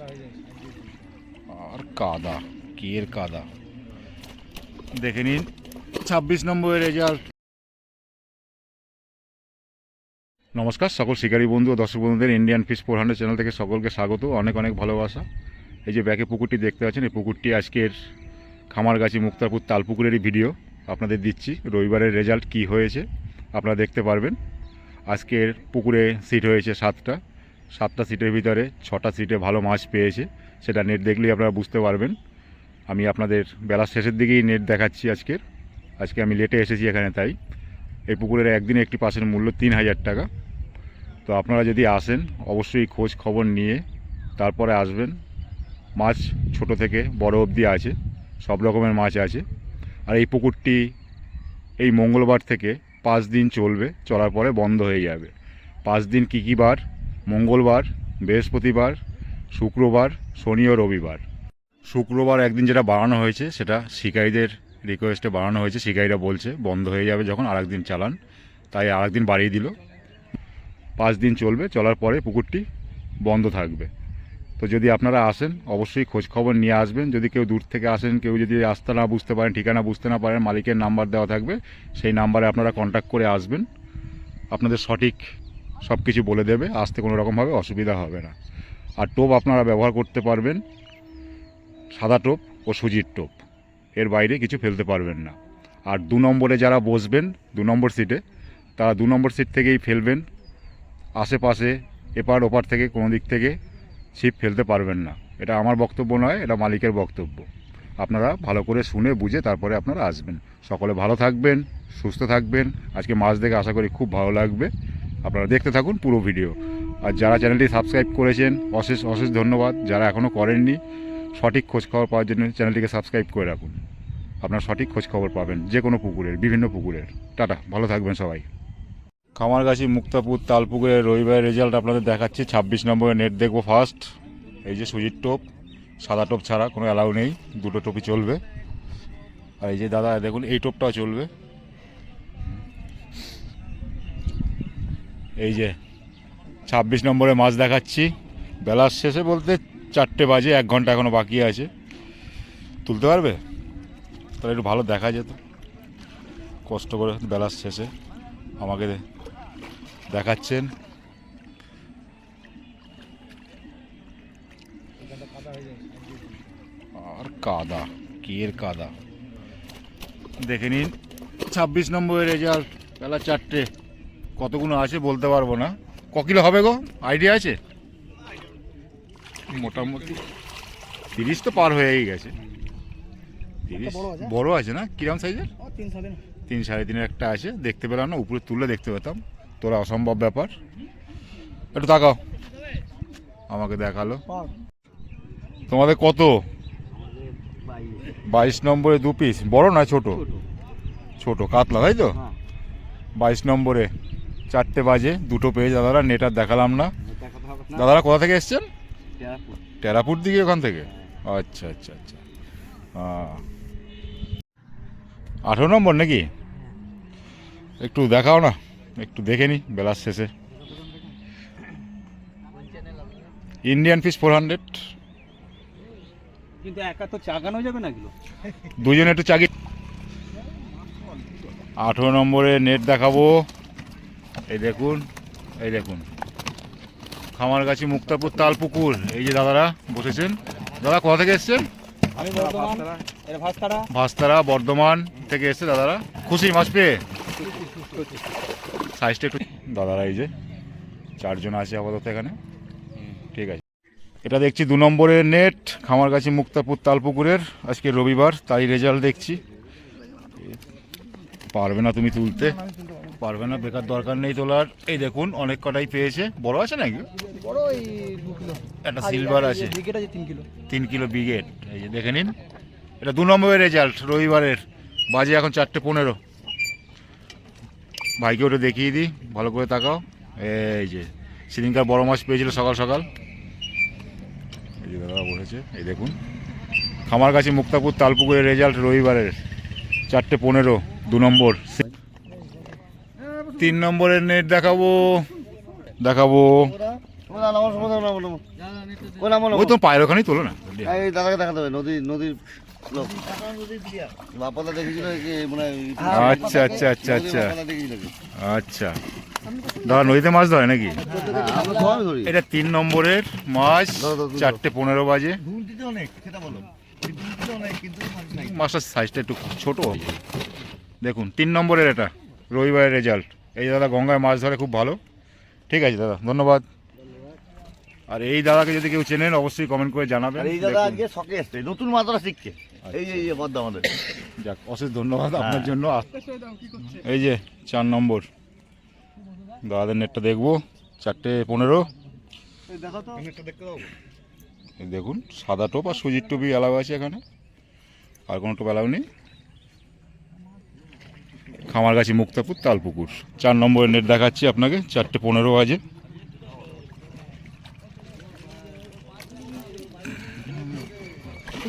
আর কাদা, কি এর কাদা দেখে নিন। 26 নম্বরের রেজাল্ট। নমস্কার সকল শিকারী বন্ধু ও দর্শক বন্ধুদের ইন্ডিয়ান ফিশ 400 চ্যানেল থেকে সকলকে স্বাগত, অনেক অনেক ভালোবাসা। এই যে ব্যাকে পুকুরটি দেখতে পাচ্ছেন, এই পুকুরটি আজকের খামারগাছি মুক্তারপুর তালপুকুরেরই ভিডিও আপনাদের দিচ্ছি। রবিবারের রেজাল্ট কি হয়েছে আপনারা দেখতে পারবেন। আজকের পুকুরে সিট হয়েছে 7টা সিটের ভিতরে 6টা সিটে ভালো মাছ পেয়েছে, সেটা নেট দেখলেই আপনারা বুঝতে পারবেন। আমি আপনাদের বেলার শেষের দিকেই নেট দেখাচ্ছি। আজকে আমি লেটে এসেছি এখানে, তাই এই পুকুরের একদিনে একটি পাসের মূল্য 3000 টাকা। তো আপনারা যদি আসেন অবশ্যই খোঁজ খবর নিয়ে তারপরে আসবেন। মাছ ছোট থেকে বড় অবধি আছে, সব রকমের মাছ আছে। আর এই পুকুরটি এই মঙ্গলবার থেকে 5 দিন চলবে, চলার পরে বন্ধ হয়ে যাবে। 5 দিন কী কী বার? মঙ্গলবার, বৃহস্পতিবার, শুক্রবার, শনি ও রবিবার। শুক্রবার একদিন যেটা বাড়ানো হয়েছে সেটা শিকারীদের রিকোয়েস্টে বাড়ানো হয়েছে। শিকারীরা বলছে বন্ধ হয়ে যাবে যখন আরেকদিন চালান, তাই আরেকদিন বাড়িয়ে দিল। 5 দিন চলবে, চলার পরে পুকুরটি বন্ধ থাকবে। তো যদি আপনারা আসেন অবশ্যই খোঁজ খবর নিয়ে আসবেন। যদি কেউ দূর থেকে আসেন, কেউ যদি রাস্তা না বুঝতে পারেন, ঠিকানা বুঝতে না পারেন, মালিকের নাম্বার দেওয়া থাকবে, সেই নাম্বারে আপনারা কন্ট্যাক্ট করে আসবেন। আপনাদের সঠিক সব কিছু বলে দেবে, আসতে কোনো রকমভাবে অসুবিধা হবে না। আর টোপ আপনারা ব্যবহার করতে পারবেন সাদা টোপ ও সুজির টোপ, এর বাইরে কিছু ফেলতে পারবেন না। আর 2 নম্বরে যারা বসবেন 2 নম্বর সিটে, তারা 2 নম্বর সিট থেকেই ফেলবেন। আশেপাশে এপার ওপার থেকে কোনো দিক থেকে ছিপ ফেলতে পারবেন না। এটা আমার বক্তব্য নয়, এটা মালিকের বক্তব্য। আপনারা ভালো করে শুনে বুঝে তারপরে আপনারা আসবেন। সকলে ভালো থাকবেন, সুস্থ থাকবেন। আজকে মাছ দেখে আশা করি খুব ভালো লাগবে। আপনারা দেখতে থাকুন পুরো ভিডিও। আর যারা চ্যানেলটি সাবস্ক্রাইব করেছেন অশেষ অশেষ ধন্যবাদ। যারা এখনও করেননি, সঠিক খোঁজখবর পাওয়ার জন্য চ্যানেলটিকে সাবস্ক্রাইব করে রাখুন। আপনারা সঠিক খোঁজখবর পাবেন যে কোনো পুকুরের, বিভিন্ন পুকুরের। টাটা, ভালো থাকবেন সবাই। খামারগাছি মুক্তাপুর তালপুকুরের রবিবারের রেজাল্ট আপনাদের দেখাচ্ছি। 26 নম্বরের নেট দেখবো ফার্স্ট। এই যে সুজির টোপ, সাদা টোপ ছাড়া কোনো অ্যালাউ নেই, 2টো টোপই চলবে। আর এই যে দাদা দেখুন, এই টোপটাও চলবে। এই যে 26 নম্বরে মাছ দেখাচ্ছি। বেলার শেষে বলতে 4টে বাজে, 1 ঘন্টা এখনও বাকি আছে। তুলতে পারবে? তাহলে একটু ভালো দেখা যেত। কষ্ট করে বেলার শেষে আমাকে দেখাচ্ছেন। আর কাদা, কি এর কাদা দেখে নিন। 26 নম্বরের রেজাল্ট, বেলা 4টে। কতগুলো আছে বলতে পারবো না। ক কিলো হবে গো, আইডিয়া আছে? মোটামুটি 30 তো পার হয়েই গেছে। 30 বড় আছে না? কিরম সাইজের? 3 সাড়ে 3 একটা আছে, দেখতে পেলাম না, উপরে তুললে দেখতে পেতাম। তোরা অসম্ভব ব্যাপার। একটু তাকাও, আমাকে দেখালো। তোমাদের কত? 22 নম্বরে 2 পিস। বড় না ছোট? ছোট কাতলা, তাই তো? 22 নম্বরে 4টে বাজে, 2টো পেয়ে দাদারা। নেট আর দেখালাম না। দাদারা কোথা থেকে এসছেন? টেরাপুর দিকে, ওখান থেকে। আচ্ছা আচ্ছা আচ্ছা। 18 নম্বর নাকি? একটু দেখাও না, একটু দেখে নি বেলার শেষে। Indian fish 400। কিন্তু একা তো চাগানো যাবে না, এগুলো দুজনে একটু চাগি। 18 নম্বরে নেট দেখাবো। এই দেখুন, এই দেখুন, খামারগাছি মুক্তাপুর তালপুকুর। এই যে দাদারা বসেছেন। দাদা কোথা থেকে এসছেন? আমি বর্ধমান, এর ভাস্তারা বর্ধমান থেকে এসছে দাদারা। খুশি মাছ পেয়ে? সাইজটা একটু দাদারা, এই যে 4 জন আছে আপাতত এখানে। ঠিক আছে, এটা দেখছি 2 নম্বরের নেট, খামারগাছি মুক্তাপুর তালপুকুরের। আজকে রবিবার, তাই রেজাল্ট দেখছি। পারবে না তুমি তুলতে, পারবে না, বেকার দরকার নেই তোলার। এই দেখুন অনেক কটাই পেয়েছে। বড় আছে নাকি? বড়, এই 2 কিলো একটা সিলভার আছে, ব্রিগেড আছে 3 কিলো। 3 kilo brigade. এই যে দেখে নিন, এটা 2 নম্বরের রেজাল্ট রবিবারের। বাজে এখন 4:15। ভাইকে ওটা দেখিয়ে দিই, ভালো করে তাকাও। এই যে সেদিনকার বড় মাছ পেয়েছিল সকাল সকাল। এই যে দাদা বসেছে, এই দেখুন খামারগাছি মুক্তাপুর তালপুকুরের রেজাল্ট রবিবারের 4:15, 2 নম্বর। 3 নম্বরের নেট দেখাবো। কোন আমল ওই তো পায়ের ওখানেই তোলো না। এই দাদাকে দেখাতে হবে নদীর লোক বাপাদা দেখেছিল কি মানে আচ্ছা আচ্ছা আচ্ছা আচ্ছা বাপাদা দেখেছিল কি? আচ্ছা দাদা নদীতে মাছ ধরে নাকি? আমরা সবাই ধরি এটা 3 নম্বরের মাছ, ধরো, ধরো, ধরো। 4:15 বাজে। ধুলতিতে অনেক সেটা বলো ধুলতিতে অনেক কিন্তু মাছ নাই মাছটার সাইজটা একটু ছোট হবে। দেখুন 3 নম্বরের এটা রবিবারের রেজাল্ট। এই দাদা গঙ্গায় মাছ ধরে খুব ভালো। ঠিক আছে দাদা, ধন্যবাদ। আর এই দাদাকে যদি কেউ চেনেন অবশ্যই কমেন্ট করে জানাবেন। আর এই দাদা দেখুন। আজকে শখে এসছে নতুন মাছরা শিখছে এই বদ্ধ আমাদের যাক, অশেষ ধন্যবাদ আপনার হ্যাঁ। জন্য। এই যে 4 নম্বর দাদাদের নেটটা দেখবো, 4:15। দেখো তো দেখতে দাও এই দেখুন সাদা টোপ আর সুজির টোপই অ্যালাউ আছে এখানে, আর কোনো টোপ অ্যালাউ নেই। খামারগাছি মুক্তাপুর তালপুকুর 4 নম্বরের নেট দেখাচ্ছি আপনাকে, 4:15 বাজে।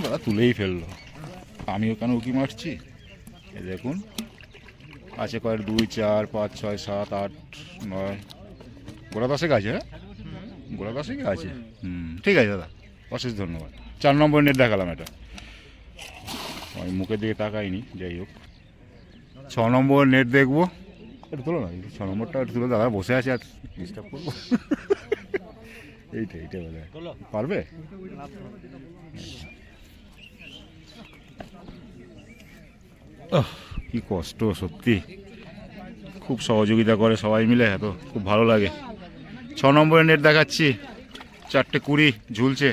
দাদা তুলেই ফেললো, আমিও কেন উকি মারছি। এই দেখুন আছে কয়েক 2, 4, 5, 6, 7, 8, 9 গোড়া 10 আছে। হ্যাঁ গোড়া 10 আছে। ঠিক আছে দাদা, অশেষ ধন্যবাদ। 4 নম্বর নেট দেখালাম এটা, আমি মুখের দিকে তাকাইনি। যাই হোক 6 নম্বর নেট দেখবো, একটু তোলো না 6 নম্বরটা একটু তুলো। দাদা বসে আছে আর ডিস্টার্ব করবো। এইটা বলে পারবে। কি কষ্ট সত্যি, খুব সহযোগিতা করে সবাই মিলে, এত খুব ভালো লাগে। 6 নম্বরের নেট দেখাচ্ছি, 4:20 ঝুলছে।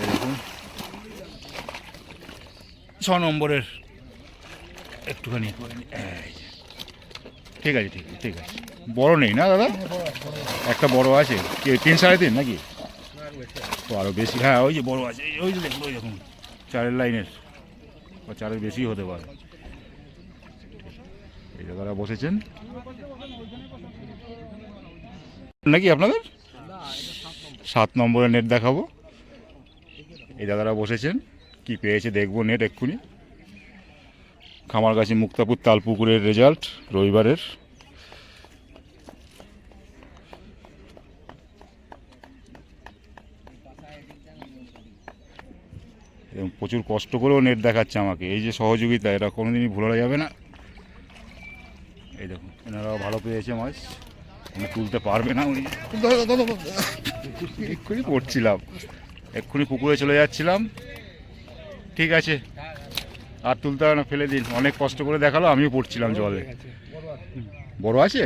এরকম 6 নম্বরের একটুখানি এই যে। ঠিক আছে ঠিক আছে ঠিক আছে, বড় নেই না দাদা? একটা বড় আছে কি 3, 3.5 নাকি? তো আরও বেশি, হ্যাঁ ওই যে বড় আছে, ওই যে দেখুন ওই দেখুন 4-এর লাইনের বা 4-এর বেশি হতে পারে। এই দাদারা বসেছেন নাকি আপনাদের? 7 নম্বরের নেট দেখাবো। এই দাদারা বসেছেন, কি পেয়েছে দেখবো নেট এক্ষুনি। খামারগাছি মুক্তাপুর তালপুকুরের রেজাল্ট রবিবারের। এবং প্রচুর কষ্ট করেও নেট দেখাচ্ছে আমাকে, এই যে সহযোগিতা, এটা কোনোদিনই ভোলা যাবে না। এই দেখুন এনারাও ভালো পেয়েছে মাছ, উনি তুলতে পারবে না। উনি এক্ষুনি পড়ছিলাম, এক্ষুনি পুকুরে চলে যাচ্ছিলাম। ঠিক আছে আর তুলতে হবে না, ফেলে দিন। অনেক কষ্ট করে দেখালো, আমিও পড়ছিলাম জলে। বড় আছে?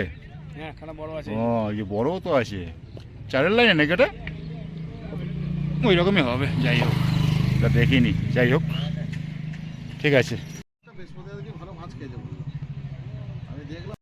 হ্যাঁ খানা বড় আছে। ও এই বড়ও তো আছে, 4-এর লাইনে নাকি এটা? ওই রকমই হবে। যাই হোক এটা দেখিনি, যাই হোক ঠিক আছে। বৃহস্পতিবার ভালো মাছ খেয়ে যাবো আমি দেখলাম